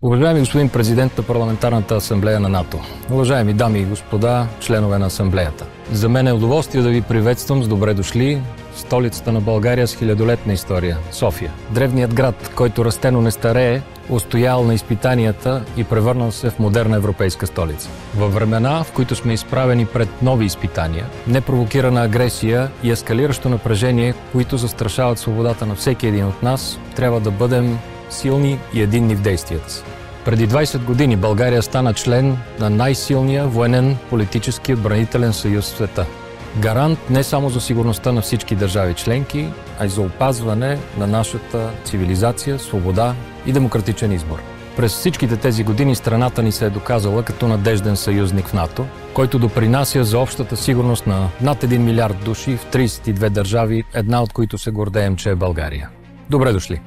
Уважаеми господин президент на Парламентарната асамблея на НАТО, уважаеми дами и господа, членове на асамблеята, за мен е удоволствие да ви приветствам с добре дошли в столицата на България с хилядолетна история – София. Древният град, който растено не старее, устоял на изпитанията и превърнал се в модерна европейска столица. Във времена, в които сме изправени пред нови изпитания, непровокирана агресия и ескалиращо напрежение, които застрашават свободата на всеки един от нас, трябва да бъдем силни и единни в действията си. Преди 20 години България стана член на най-силния военен, политически и отбранителен съюз в света. Гарант не само за сигурността на всички държави членки, а и за опазване на нашата цивилизация, свобода и демократичен избор. През всичките тези години страната ни се е доказала като надежден съюзник в НАТО, който допринася за общата сигурност на над 1 милиард души в 32 държави, една от които се гордеем, че е България. Добре дошли!